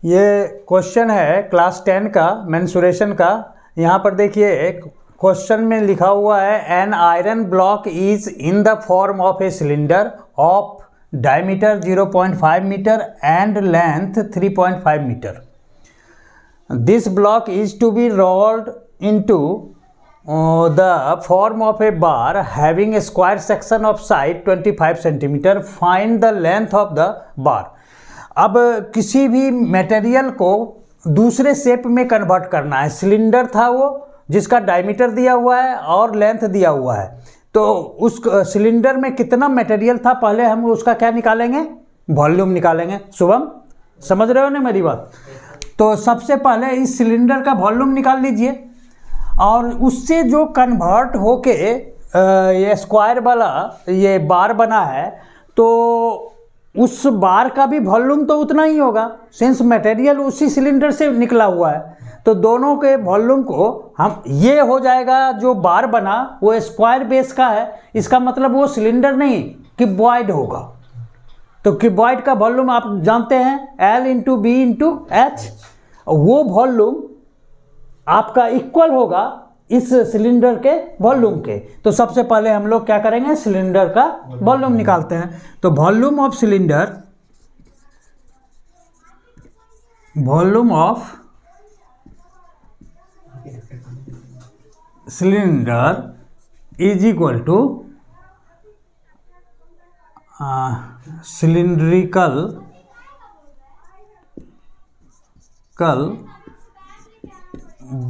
ये क्वेश्चन है क्लास 10 का मेंसुरेशन का। यहाँ पर देखिए क्वेश्चन में लिखा हुआ है an iron block is in the form of a cylinder of diameter 0.5 metre and length 3.5 metre. This block is to be rolled into the form of a bar having a square section of side 25 cm. Find the length of the bar. अब किसी भी material को दूसरे shape में convert करना है। Cylinder था वो जिसका डायमीटर दिया हुआ है और लेंथ दिया हुआ है, तो उस सिलेंडर में कितना मटेरियल था पहले हम उसका क्या निकालेंगे, वॉल्यूम निकालेंगे। शुभम समझ रहे हो ना मेरी बात? तो सबसे पहले इस सिलेंडर का वॉल्यूम निकाल लीजिए और उससे जो कन्वर्ट होके ये स्क्वायर वाला ये बार बना है, तो उस बार का भी वॉल्यूम तो उतना ही होगा सिंस मटेरियल उसी सिलेंडर से निकला हुआ है। तो दोनों के वॉल्यूम को हम, ये हो जाएगा जो बार बना वो स्क्वायर बेस का है, इसका मतलब वो सिलेंडर नहीं क्यूबॉइड होगा। तो क्यूबॉइड का वॉल्यूम आप जानते हैं L into B into H, वो वॉल्यूम आपका इक्वल होगा इस सिलेंडर के वॉल्यूम के। तो सबसे पहले हम लोग क्या करेंगे, सिलेंडर का वॉल्यूम निकालते हैं। तो volume of cylinder, volume of cylinder is equal to cylindrical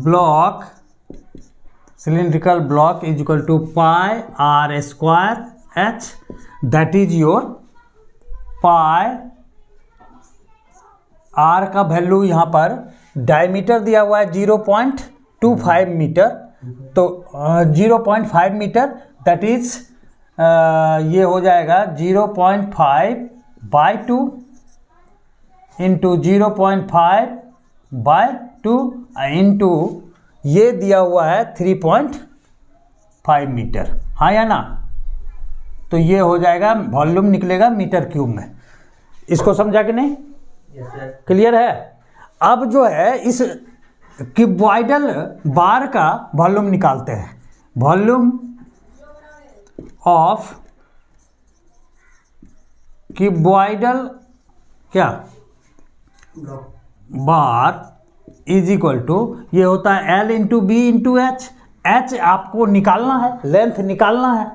block, cylindrical block is equal to pi r square h, that is your pi r का वैल्यू यहाँ पर डायमीटर दिया हुआ है 0.25 मीटर, तो 0.5 मीटर दैट इज ये हो जाएगा 0.5/2 इंटू 0.5/2 इंटू ये दिया हुआ है 3.5 मीटर, हाँ या ना? तो ये हो जाएगा वॉल्यूम निकलेगा मीटर क्यूब में। इसको समझा कि नहीं? क्लियर है? अब जो है इस क्यूबॉइडल बार का वॉल्यूम निकालते हैं। वॉल्यूम ऑफ क्यूबॉइडल क्या बार इज इक्वल टू, ये होता है L into B into H. H आपको निकालना है, लेंथ निकालना है,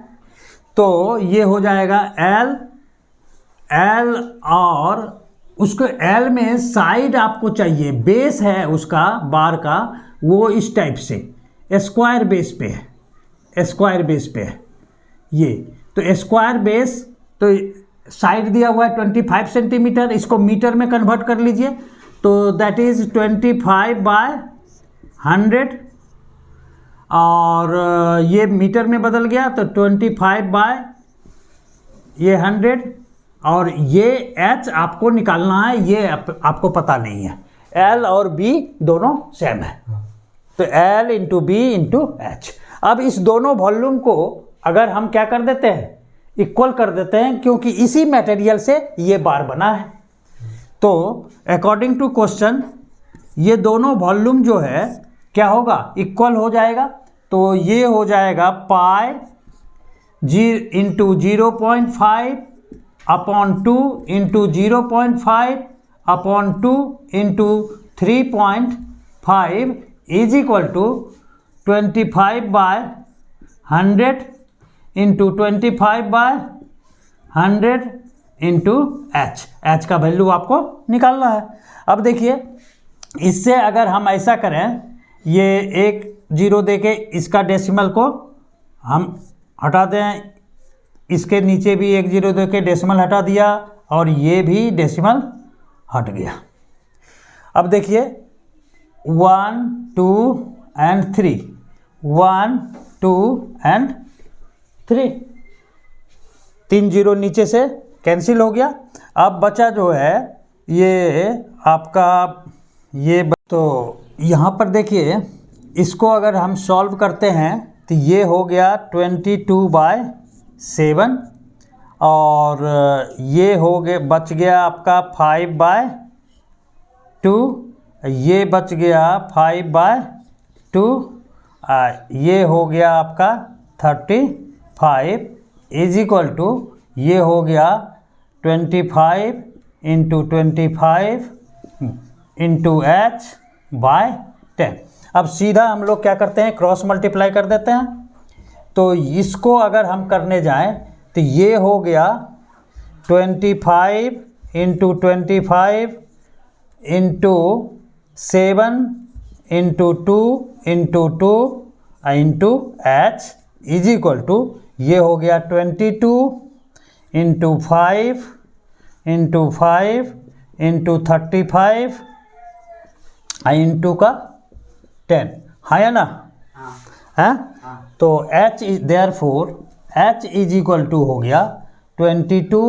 तो ये हो जाएगा L और उसको L में साइड आपको चाहिए, बेस है उसका बार का वो इस टाइप से स्क्वायर बेस पे है, स्क्वायर बेस पे है ये। तो स्क्वायर बेस, तो साइड दिया हुआ है 25 सेंटीमीटर, इसको मीटर में कन्वर्ट कर लीजिए, तो दैट इज 25/100 और ये मीटर में बदल गया तो 25/100 और ये H आपको निकालना है, ये आपको पता नहीं है। L और B दोनों सेम है, तो L into B into H. अब इस दोनों वॉल्यूम को अगर हम क्या कर देते हैं, इक्वल कर देते हैं, क्योंकि इसी मटेरियल से ये बार बना है। तो अकॉर्डिंग टू क्वेश्चन ये दोनों वॉल्यूम जो है क्या होगा, इक्वल हो जाएगा। तो ये हो जाएगा pi into 0.5/2 into 0.5/2 into 3.5 is equal to 25/100 into 25/100 into H का वैल्यू आपको निकालना है। अब देखिए इससे अगर हम ऐसा करें, ये एक जीरो देके इसका डेसिमल को हम हटा दें, इसके नीचे भी एक जीरो देके डेसिमल हटा दिया और ये भी डेसिमल हट गया। अब देखिए 1 2 and 3, 1 2 and 3, 3 जीरो नीचे से कैंसिल हो गया। अब बचा जो है ये आपका ये, तो यहाँ पर देखिए इसको अगर हम सॉल्व करते हैं तो ये हो गया 22/7 और ये हो गया, बच गया आपका 5/2 2, ये बच गया 5/2, ये हो गया आपका 35 इज इक्वल टू ये हो गया 25 इंटू 25 इंटू h/10। अब सीधा हम लोग क्या करते हैं, क्रॉस मल्टीप्लाई कर देते हैं। तो इसको अगर हम करने जाएं तो ये हो गया 25 into 25 into 7 into 2 into 2 into h is equal to ये हो गया 22 इंटू 5 इंटू 5 इंटू 35 इंटू का 10, हाँ या ना? हाँ। तो h is therefore h is equal to हो गया 22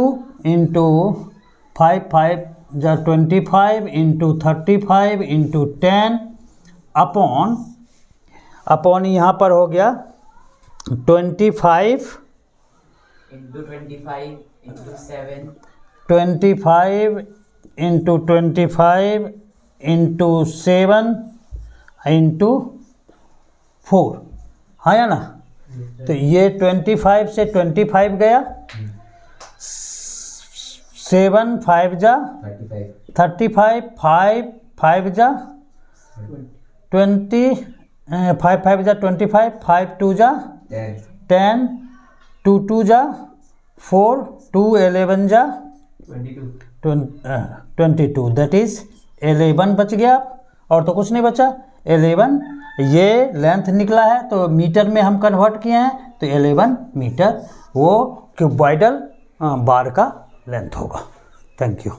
इंटू 5 जा 25 इंटू 35 इंटू 10 अपॉन यहाँ पर हो गया 25 into 25 into 7 25 into 25 into 7 into 4, हाँ या ना? तो ये 25 से 25 गया, 7 5 जा 35, 5 जा 20, 5 5 जा 25, 5 2 जा 10, 2 2 जा 4, 2 11 जा 22, दैट इज 11 बच गया। और तो कुछ नहीं बचा, 11 ये लेंथ निकला है तो मीटर में हम कन्वर्ट किए हैं, तो 11 मीटर वो क्यूबॉइडल बार का लेंथ होगा। Thank you.